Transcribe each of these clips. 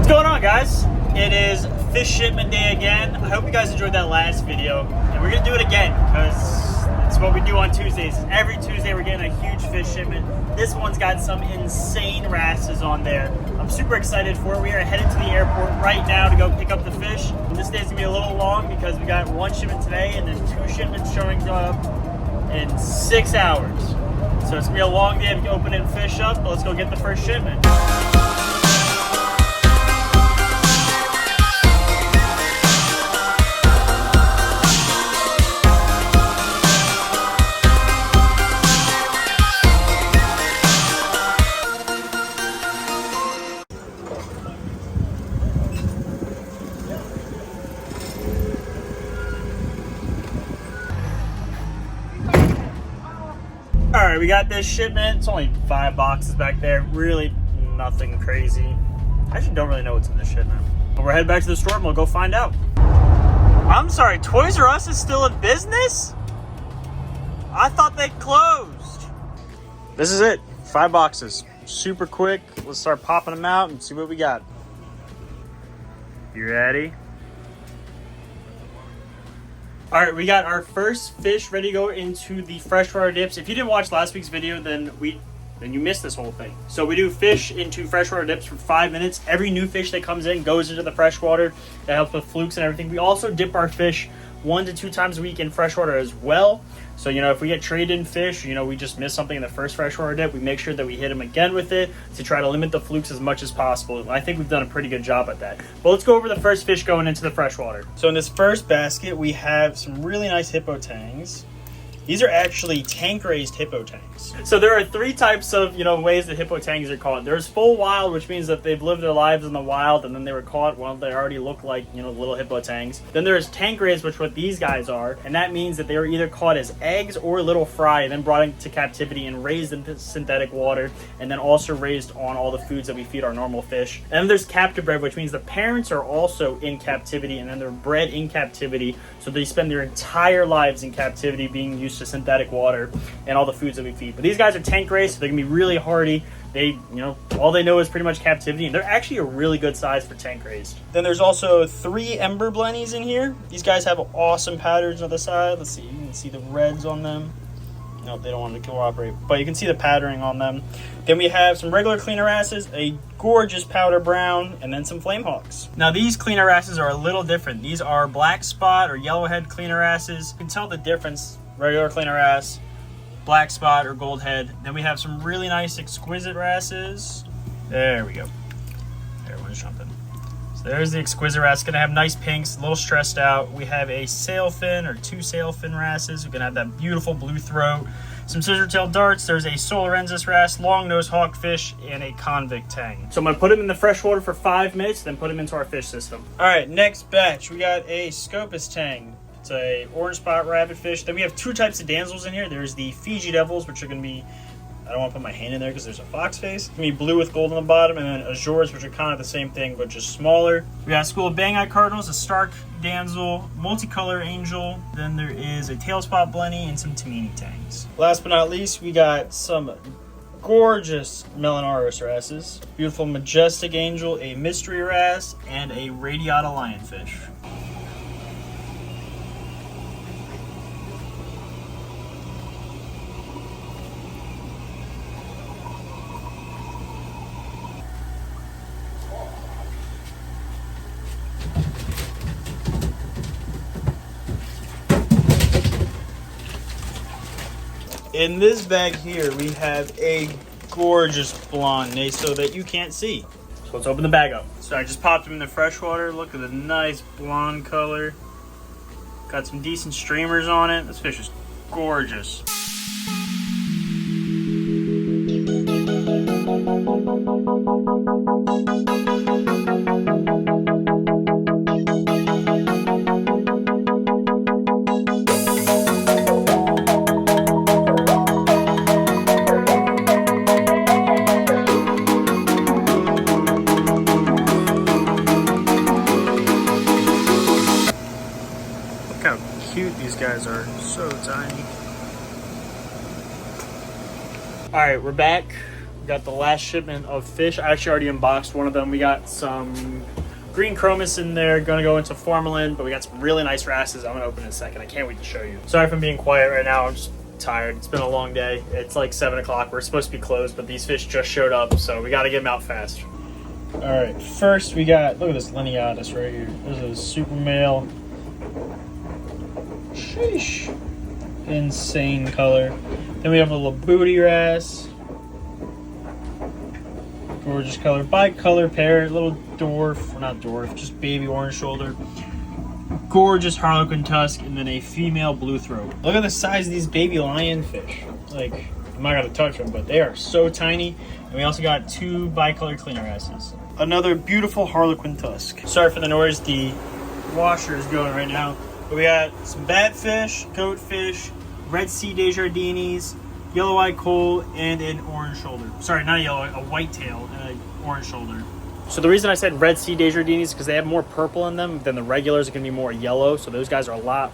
going on, guys? It is fish shipment day again. I hope you guys enjoyed that last video, and we're gonna do it again because it's what we do on Tuesdays. Every Tuesday we're getting a huge fish shipment. This one's got some insane wrasses on there. I'm super excited for it. We are headed to the airport right now to go pick up the fish. This day's gonna be a little long because we got one shipment today and then two shipments showing up in 6 hours. So it's gonna be a long day of opening fish up, but let's go get the first shipment. Alright, we got this shipment. It's only 5 boxes back there. Really nothing crazy. I actually don't really know what's in this shipment. But we're headed back to the store and we'll go find out. I'm sorry, Toys R Us is still in business? I thought they closed. This is it. 5 boxes. Super quick. Let's start popping them out and see what we got. You ready? All right, we got our first fish ready to go into the freshwater dips. If you didn't watch last week's video, then you missed this whole thing. So we do fish into freshwater dips for 5 minutes. Every new fish that comes in goes into the freshwater. That helps with flukes and everything. We also dip our fish 1 to 2 times a week in freshwater as well. So, you know, if we get traded in fish, you know, we just missed something in the first freshwater dip, we make sure that we hit them again with it to try to limit the flukes as much as possible. I think we've done a pretty good job at that. But let's go over the first fish going into the freshwater. So in this first basket, we have some really nice hippo tangs. These are actually tank-raised hippo tangs. So there are 3 types of, ways that hippo tangs are caught. There's full wild, which means that they've lived their lives in the wild and then they were caught. Well, they already look like, little hippo tangs. Then there's tank-raised, which what these guys are. And that means that they were either caught as eggs or little fry and then brought into captivity and raised in synthetic water. And then also raised on all the foods that we feed our normal fish. And then there's captive bred, which means the parents are also in captivity and then they're bred in captivity. So they spend their entire lives in captivity being used to synthetic water and all the foods that we feed. But these guys are tank raised, so they're gonna be really hardy. They, all they know is pretty much captivity, and they're actually a really good size for tank raised. Then there's also 3 ember blennies in here. These guys have awesome patterns on the side. Let's see, you can see the reds on them. No, they don't want to cooperate, but you can see the patterning on them. Then we have some regular cleaner wrasses, a gorgeous powder brown, and then some flame hawks. Now these cleaner wrasses are a little different. These are black spot or yellowhead cleaner wrasses. You can tell the difference. Regular cleaner wrasse, black spot or gold head. Then we have some really nice exquisite wrasses. There we go. Everyone's jumping. So there's the exquisite wrasse. Gonna have nice pinks, a little stressed out. We have a sailfin or 2 sailfin wrasses. We're gonna have that beautiful blue throat. Some scissor-tailed darts. There's a Solarensis wrasse, long-nosed hawkfish, and a convict tang. So I'm gonna put them in the freshwater for 5 minutes, then put them into our fish system. All right, next batch. We got a Scopus tang. It's a orange spot rabbitfish. Then we have 2 types of damsels in here. There's the Fiji devils, which are going to be, I don't want to put my hand in there because there's a fox face. It's going to be blue with gold on the bottom, and then azures, which are kind of the same thing, but just smaller. We got a school of bang-eye cardinals, a stark damsel, multicolor angel. Then there is a tail spot blenny and some Tamini tangs. Last but not least, we got some gorgeous Melanaurus wrasses, beautiful majestic angel, a mystery wrasse, and a radiata lionfish. In this bag here, we have a gorgeous blonde naso that you can't see. So let's open the bag up. So I just popped them in the freshwater. Look at the nice blonde color. Got some decent streamers on it. This fish is gorgeous. Cute these guys are, so tiny. All right, we're back. got the last shipment of fish. I actually already unboxed one of them. We got some green chromis in there, gonna go into formalin, but we got some really nice wrasses. I'm gonna open it in a second. I can't wait to show you. Sorry if I'm being quiet right now. I'm just tired. It's been a long day. It's like 7 o'clock. We're supposed to be closed, but these fish just showed up, so we gotta get them out fast. All right, first we got, look at this lineatus right here. This is a super male. Sheesh. Insane color. Then we have a little booty wrasse. Gorgeous color. Bicolor pair. Little dwarf. Or not dwarf, just baby orange shoulder. Gorgeous harlequin tusk. And then a female blue throat. Look at the size of these baby lionfish. Like, I'm not going to touch them, but they are so tiny. And we also got 2 bicolor cleaner wrasses. Another beautiful harlequin tusk. Sorry for the noise. The washer is going right now. But we got some batfish, goatfish, red sea Desjardins, yellow-eyed coal, and an orange shoulder. Sorry, not a yellow, a whitetail and an orange shoulder. So the reason I said red sea Desjardins is because they have more purple in them than the regulars are going to be more yellow. So those guys are a lot,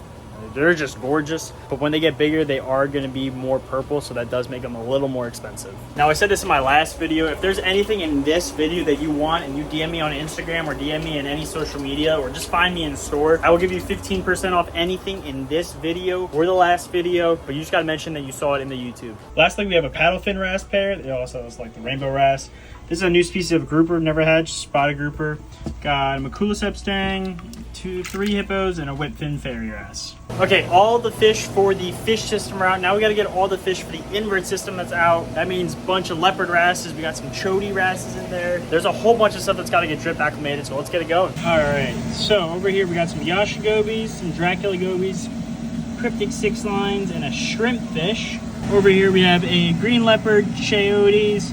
they're just gorgeous. But when they get bigger, they are going to be more purple. So that does make them a little more expensive. Now, I said this in my last video. If there's anything in this video that you want and you DM me on Instagram or DM me in any social media or just find me in the store, I will give you 15% off anything in this video or the last video. But you just got to mention that you saw it in the YouTube. Lastly, we have a paddlefin wrasse pair. It also has like the rainbow wrasse. This is a new species of grouper, never had, spotted grouper. Got a Maculiceps stang, 3 hippos, and a whipfin fairy wrasse. Okay, all the fish for the fish system are out. Now we got to get all the fish for the invert system that's out. That means a bunch of leopard wrasses. We got some chody wrasses in there. There's a whole bunch of stuff that's got to get drip acclimated, so let's get it going. All right, so over here we got some Yasha gobies, some Dracula gobies, cryptic 6 lines, and a shrimp fish. Over here we have a green leopard, chaotes,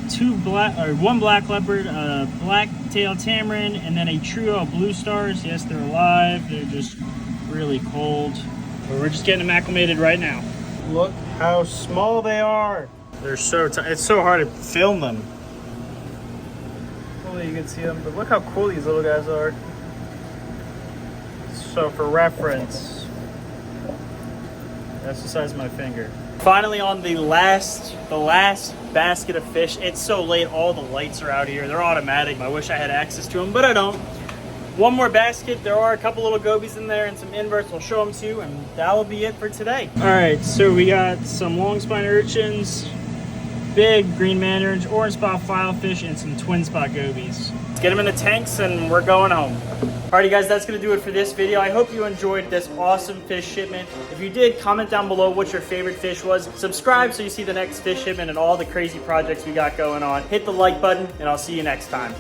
1 black leopard, a black tail tamarin, and then a trio of blue stars. Yes, they're alive. They're just really cold. But we're just getting them acclimated right now. Look how small they are. They're so tiny. It's so hard to film them. Hopefully you can see them, but look how cool these little guys are. So for reference, that's the size of my finger. Finally on the last basket of fish. It's so late, all the lights are out here. They're automatic. I wish I had access to them, but I don't. One more basket. There are a couple little gobies in there and some inverts. We'll show them to you, and that will be it for today. All right, so we got some long spine urchins, big green mandarins, orange spot filefish, and some twin spot gobies. Let's get them in the tanks and we're going home. Alrighty guys, that's gonna do it for this video. I hope you enjoyed this awesome fish shipment. If you did, comment down below what your favorite fish was. Subscribe so you see the next fish shipment and all the crazy projects we got going on. Hit the like button and I'll see you next time.